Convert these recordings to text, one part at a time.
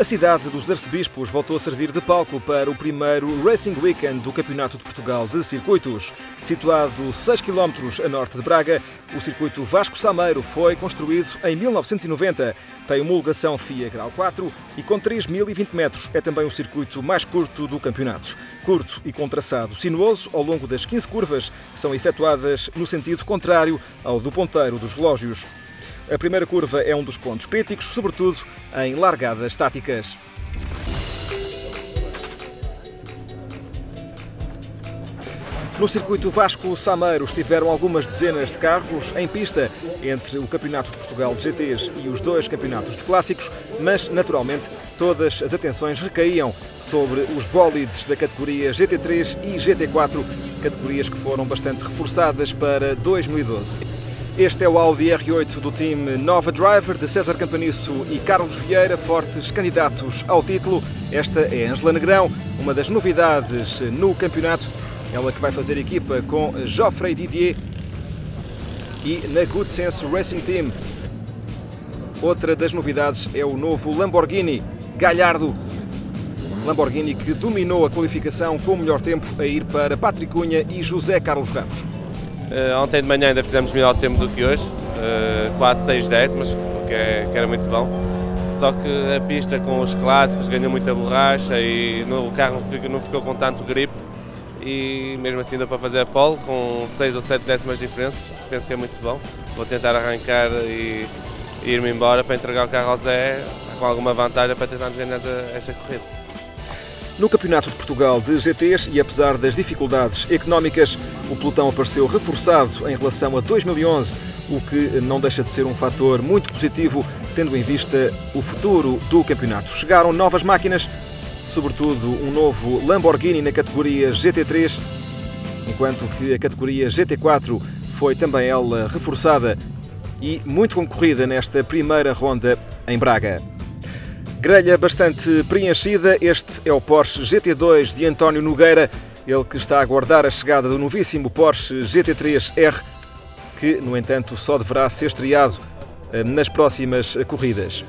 A cidade dos Arcebispos voltou a servir de palco para o primeiro Racing Weekend do Campeonato de Portugal de Circuitos. Situado 6 km a norte de Braga, o circuito Vasco Sameiro foi construído em 1990. Tem homologação FIA Grau 4 e com 3.020 metros é também o circuito mais curto do campeonato. Curto e com traçado sinuoso, ao longo das 15 curvas, são efetuadas no sentido contrário ao do ponteiro dos relógios. A primeira curva é um dos pontos críticos, sobretudo em largadas estáticas. No circuito Vasco Sameiro estiveram algumas dezenas de carros em pista entre o Campeonato de Portugal de GTs e os dois campeonatos de clássicos, mas, naturalmente, todas as atenções recaíam sobre os bólides da categoria GT3 e GT4, categorias que foram bastante reforçadas para 2012. Este é o Audi R8 do time Nova Driver, de César Campanisso e Carlos Vieira, fortes candidatos ao título. Esta é Ângela Negrão, uma das novidades no campeonato. Ela que vai fazer equipa com Geoffrey Didier e na Good Sense Racing Team. Outra das novidades é o novo Lamborghini Gallardo. Lamborghini que dominou a qualificação com o melhor tempo a ir para Patrick Cunha e José Carlos Ramos. Ontem de manhã ainda fizemos melhor tempo do que hoje, quase 6 décimas, o que era muito bom. Só que a pista com os clássicos ganhou muita borracha e o carro não ficou com tanto grip e mesmo assim deu para fazer a pole com 6 ou 7 décimas de diferença. Penso que é muito bom. Vou tentar arrancar e ir-me embora para entregar o carro ao Zé com alguma vantagem para tentarmos ganhar esta corrida. No Campeonato de Portugal de GTs e apesar das dificuldades económicas, o pelotão apareceu reforçado em relação a 2011, o que não deixa de ser um fator muito positivo, tendo em vista o futuro do campeonato. Chegaram novas máquinas, sobretudo um novo Lamborghini na categoria GT3, enquanto que a categoria GT4 foi também ela reforçada e muito concorrida nesta primeira ronda em Braga. Grelha bastante preenchida, este é o Porsche GT2 de António Nogueira, ele que está a aguardar a chegada do novíssimo Porsche GT3R, que, no entanto, só deverá ser estreado nas próximas corridas.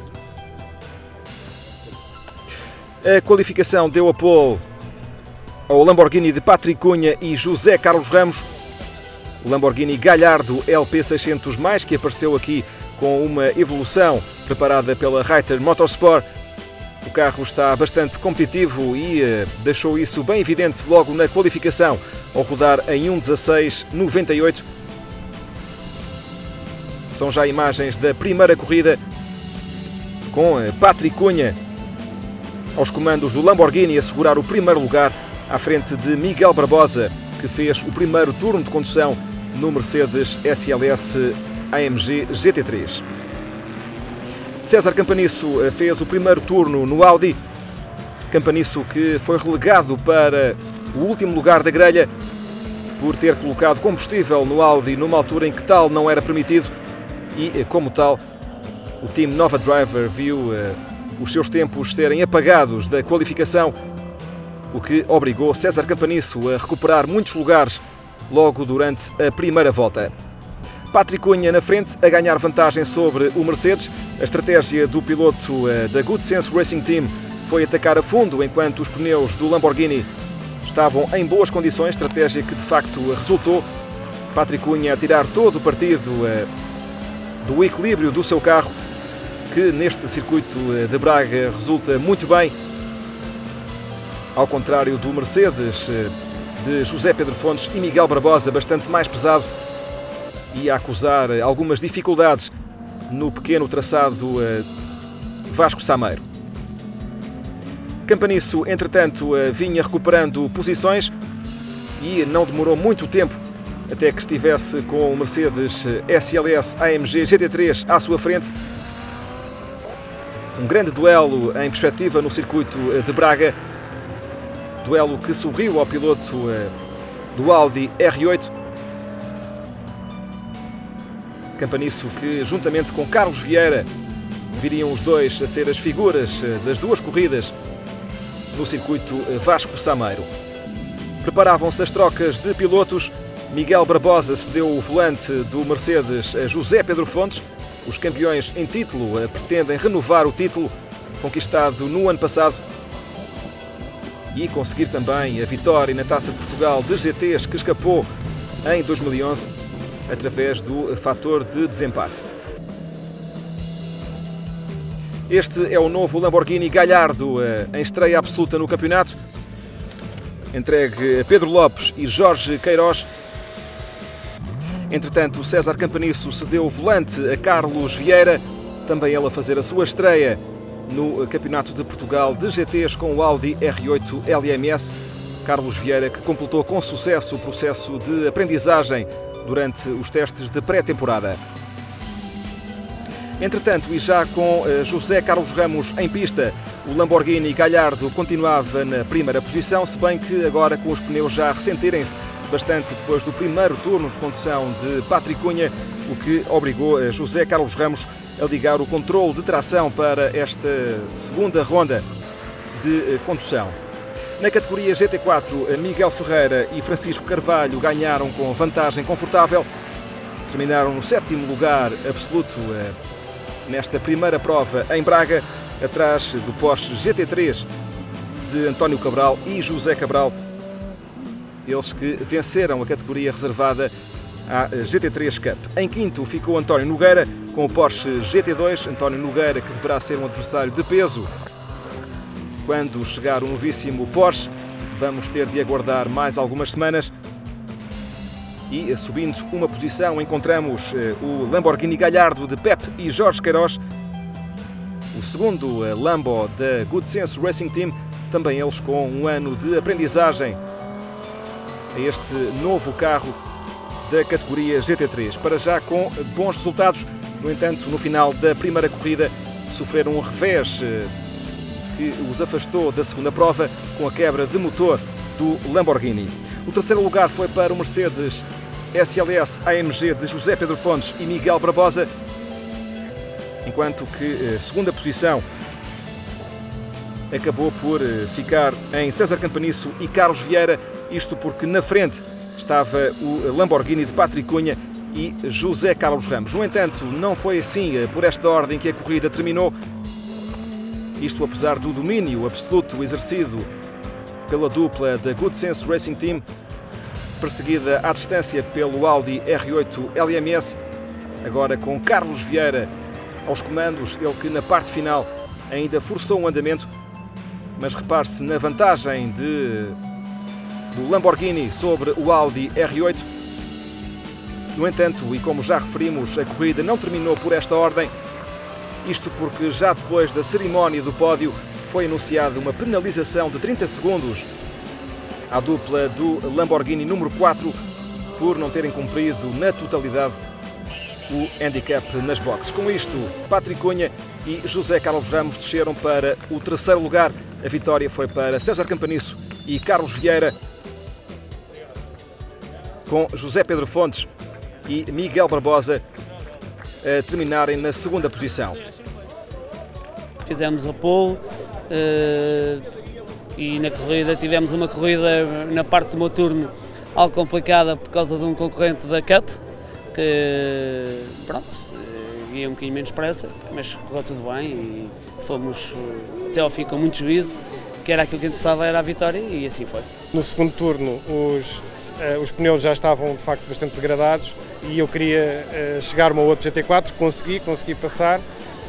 A qualificação deu a pole ao Lamborghini de Patrick Cunha e José Carlos Ramos, o Lamborghini Gallardo LP600+, que apareceu aqui com uma evolução preparada pela Reiter Motorsport. O carro está bastante competitivo e deixou isso bem evidente logo na qualificação, ao rodar em 1:16.98. São já imagens da primeira corrida, com Patrick Cunha aos comandos do Lamborghini a segurar o primeiro lugar, à frente de Miguel Barbosa, que fez o primeiro turno de condução no Mercedes SLS AMG GT3. César Campanisso fez o primeiro turno no Audi. Campanisso que foi relegado para o último lugar da grelha por ter colocado combustível no Audi numa altura em que tal não era permitido e, como tal, o time Nova Driver viu os seus tempos serem apagados da qualificação, o que obrigou César Campanisso a recuperar muitos lugares logo durante a primeira volta. Patrick Cunha na frente a ganhar vantagem sobre o Mercedes. A estratégia do piloto da Good Sense Racing Team foi atacar a fundo enquanto os pneus do Lamborghini estavam em boas condições, estratégia que de facto resultou. Patrick Cunha a tirar todo o partido do equilíbrio do seu carro, que neste circuito de Braga resulta muito bem, ao contrário do Mercedes de José Pedro Fontes e Miguel Barbosa, bastante mais pesado e a acusar algumas dificuldades no pequeno traçado Vasco Sameiro. Campanisso, entretanto, vinha recuperando posições e não demorou muito tempo até que estivesse com o Mercedes SLS AMG GT3 à sua frente. Um grande duelo em perspectiva no circuito de Braga, duelo que sorriu ao piloto do Audi R8. Campanisso que, juntamente com Carlos Vieira, viriam os dois a ser as figuras das duas corridas no circuito Vasco Sameiro. Preparavam-se as trocas de pilotos. Miguel Barbosa cedeu o volante do Mercedes a José Pedro Fontes. Os campeões em título pretendem renovar o título conquistado no ano passado, e conseguir também a vitória na Taça de Portugal de GTs, que escapou em 2011 através do fator de desempate. Este é o novo Lamborghini Gallardo, em estreia absoluta no campeonato, entregue a Pedro Lopes e Jorge Queiroz. Entretanto, César Campanisso cedeu o volante a Carlos Vieira, também ele a fazer a sua estreia no Campeonato de Portugal de GTs com o Audi R8 LMS. Carlos Vieira, que completou com sucesso o processo de aprendizagem durante os testes de pré-temporada. Entretanto, e já com José Carlos Ramos em pista, o Lamborghini Gallardo continuava na primeira posição, se bem que agora com os pneus já a ressentirem-se bastante depois do primeiro turno de condução de Patrick Cunha, o que obrigou José Carlos Ramos a ligar o controle de tração para esta segunda ronda de condução. Na categoria GT4, Miguel Ferreira e Francisco Carvalho ganharam com vantagem confortável. Terminaram no 7º lugar absoluto nesta primeira prova em Braga, atrás do Porsche GT3 de António Cabral e José Cabral, eles que venceram a categoria reservada à GT3 Cup. Em quinto ficou António Nogueira com o Porsche GT2. António Nogueira, que deverá ser um adversário de peso quando chegar o novíssimo Porsche. Vamos ter de aguardar mais algumas semanas. E subindo uma posição encontramos o Lamborghini Gallardo de Pep e Jorge Queiroz, o segundo Lambo da Good Sense Racing Team, também eles com um ano de aprendizagem a este novo carro da categoria GT3. Para já com bons resultados, no entanto, no final da primeira corrida sofreram um revés que os afastou da segunda prova com a quebra de motor do Lamborghini. O terceiro lugar foi para o Mercedes SLS AMG de José Pedro Fontes e Miguel Barbosa, enquanto que a segunda posição acabou por ficar em César Campanisso e Carlos Vieira, isto porque na frente estava o Lamborghini de Patrick Cunha e José Carlos Ramos. No entanto, não foi assim por esta ordem que a corrida terminou, isto apesar do domínio absoluto exercido pela dupla da Good Sense Racing Team, perseguida à distância pelo Audi R8 LMS, agora com Carlos Vieira aos comandos, ele que na parte final ainda forçou um andamento, mas repare-se na vantagem do Lamborghini sobre o Audi R8. No entanto, e como já referimos, a corrida não terminou por esta ordem, isto porque já depois da cerimónia do pódio foi anunciada uma penalização de 30 segundos à dupla do Lamborghini número 4 por não terem cumprido na totalidade o handicap nas boxes. Com isto, Patrick Cunha e José Carlos Ramos desceram para o terceiro lugar. A vitória foi para César Campanisso e Carlos Vieira, com José Pedro Fontes e Miguel Barbosa a terminarem na segunda posição. Fizemos a pole e na corrida tivemos uma corrida na parte do meu turno algo complicada por causa de um concorrente da Cup que, pronto, ia um bocadinho menos pressa, mas correu tudo bem e fomos até ao fim com muito juízo, que era aquilo que interessava, era a vitória, e assim foi. No segundo turno os pneus já estavam de facto bastante degradados e eu queria chegar a outro GT4, consegui passar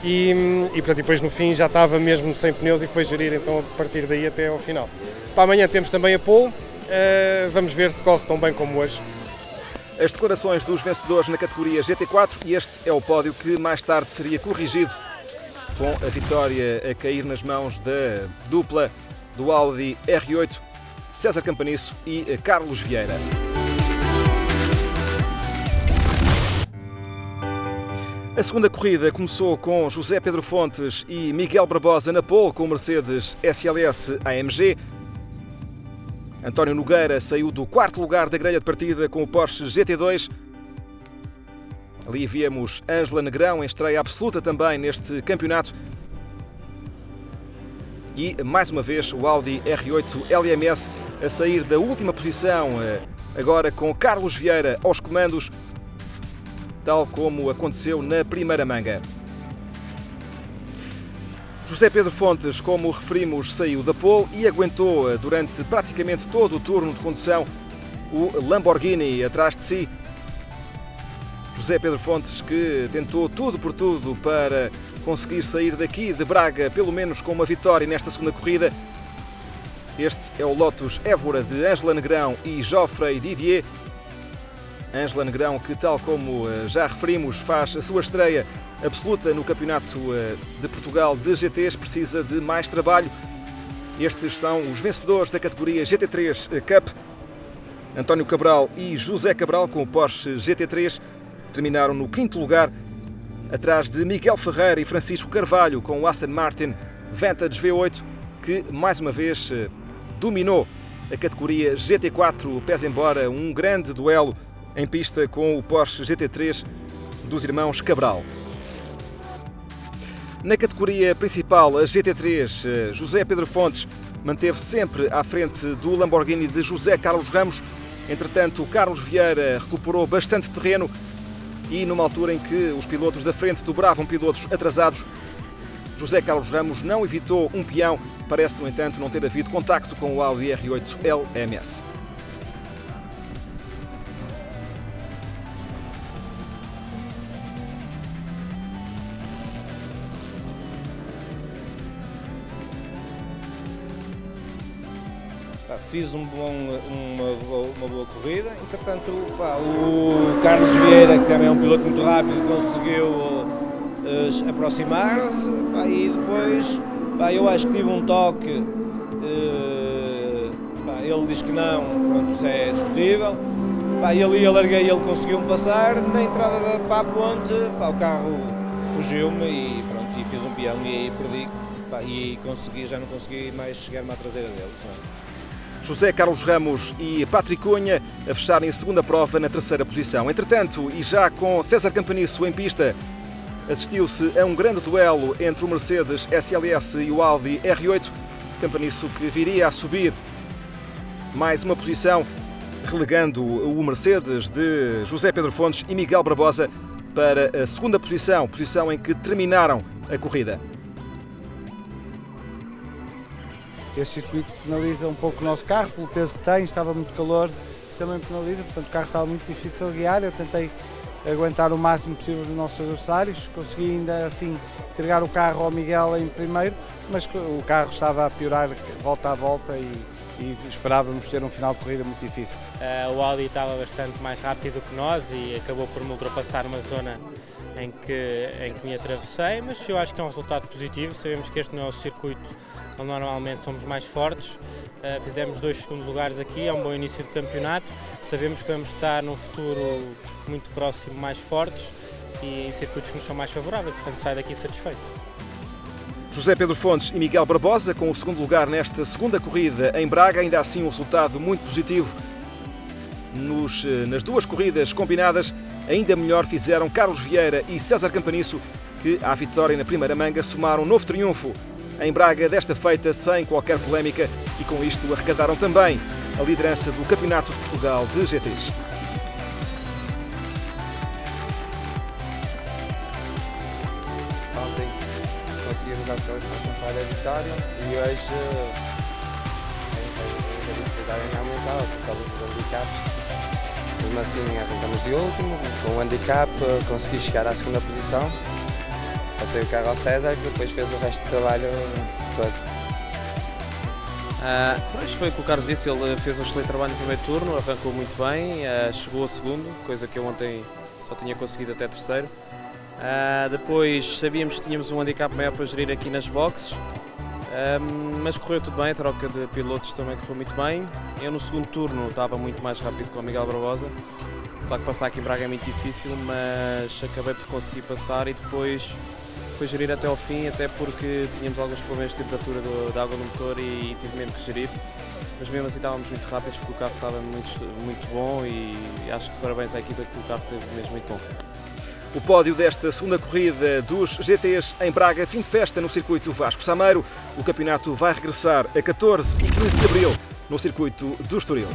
e portanto, depois no fim já estava mesmo sem pneus e foi gerir então a partir daí até ao final. Para amanhã temos também a pole, vamos ver se corre tão bem como hoje. As declarações dos vencedores na categoria GT4, e este é o pódio que mais tarde seria corrigido com a vitória a cair nas mãos da dupla do Audi R8, César Campanisso e Carlos Vieira. A segunda corrida começou com José Pedro Fontes e Miguel Barbosa na pole com o Mercedes SLS AMG. António Nogueira saiu do quarto lugar da grelha de partida com o Porsche GT2. Ali víamos Ângela Negrão em estreia absoluta também neste campeonato. E, mais uma vez, o Audi R8 LMS a sair da última posição, agora com Carlos Vieira aos comandos, tal como aconteceu na primeira manga. José Pedro Fontes, como referimos, saiu da pole e aguentou durante praticamente todo o turno de condução o Lamborghini atrás de si. José Pedro Fontes, que tentou tudo por tudo para conseguir sair daqui de Braga, pelo menos com uma vitória nesta segunda corrida. Este é o Lotus Évora de Ângela Negrão e Geoffrey Didier. Ângela Negrão, que, tal como já referimos, faz a sua estreia absoluta no Campeonato de Portugal de GTs, precisa de mais trabalho. Estes são os vencedores da categoria GT3 Cup. António Cabral e José Cabral, com o Porsche GT3, terminaram no 5º lugar, atrás de Miguel Ferreira e Francisco Carvalho, com o Aston Martin Vantage V8, que mais uma vez dominou a categoria GT4, pese embora um grande duelo em pista com o Porsche GT3 dos irmãos Cabral. Na categoria principal, a GT3, José Pedro Fontes manteve sempre à frente do Lamborghini de José Carlos Ramos. Entretanto, Carlos Vieira recuperou bastante terreno e, numa altura em que os pilotos da frente dobravam pilotos atrasados, José Carlos Ramos não evitou um peão. Parece, no entanto, não ter havido contacto com o Audi R8 LMS. Fiz uma boa corrida, entretanto o Carlos Vieira, que também é um piloto muito rápido, conseguiu aproximar-se, e depois eu acho que tive um toque, ele diz que não, pronto, isso é discutível, ali alarguei, ele conseguiu-me passar, na entrada para a ponte, o carro fugiu-me e pronto, e fiz um peão e aí perdi, e já não consegui mais chegar-me à traseira dele. José Carlos Ramos e Patrick Cunha a fecharem a segunda prova na terceira posição. Entretanto, e já com César Campanisso em pista, assistiu-se a um grande duelo entre o Mercedes SLS e o Audi R8. Campanisso, que viria a subir mais uma posição, relegando o Mercedes de José Pedro Fontes e Miguel Barbosa para a segunda posição, posição em que terminaram a corrida. Este circuito penaliza um pouco o nosso carro, pelo peso que tem, estava muito calor, isso também penaliza, portanto o carro estava muito difícil de guiar. Eu tentei aguentar o máximo possível dos nossos adversários, consegui ainda assim entregar o carro ao Miguel em primeiro, mas o carro estava a piorar volta a volta e esperávamos ter um final de corrida muito difícil. O Audi estava bastante mais rápido que nós e acabou por me ultrapassar uma zona em que me atravessei, mas eu acho que é um resultado positivo. Sabemos que este não é o circuito onde normalmente somos mais fortes. Fizemos 2 segundos lugares aqui, é um bom início do campeonato. Sabemos que vamos estar num futuro muito próximo mais fortes e em circuitos que nos são mais favoráveis, portanto saio daqui satisfeito. José Pedro Fontes e Miguel Barbosa com o segundo lugar nesta segunda corrida em Braga, ainda assim um resultado muito positivo. Nas 2 corridas combinadas, ainda melhor fizeram Carlos Vieira e César Campanisso, que à vitória na primeira manga somaram um novo triunfo em Braga, desta feita sem qualquer polémica, e com isto arrecadaram também a liderança do Campeonato de Portugal de GTs. Ontem conseguimos alcançar a vitória e hoje a dificuldade ainda aumentada por causa dos handicaps. Mesmo assim arrancamos de último, com o handicap consegui chegar à segunda posição. Passei o carro ao César, que depois fez o resto do trabalho todo. Pois foi o que o Carlos disse, ele fez um excelente trabalho no primeiro turno, arrancou muito bem, chegou a segundo, coisa que eu ontem só tinha conseguido até terceiro. Depois sabíamos que tínhamos um handicap maior para gerir aqui nas boxes, mas correu tudo bem, a troca de pilotos também correu muito bem. Eu no segundo turno estava muito mais rápido com o Miguel Barbosa. Claro que passar aqui em Braga é muito difícil, mas acabei por conseguir passar e depois gerir até ao fim, até porque tínhamos alguns problemas de temperatura da água do motor e tive mesmo que gerir. Mas mesmo assim estávamos muito rápidos porque o carro estava muito bom e acho que parabéns à equipa que o carro teve mesmo muito bom. O pódio desta segunda corrida dos GTs em Braga, fim de festa no circuito Vasco Sameiro. O campeonato vai regressar a 14 e 15 de abril no circuito do Estoril.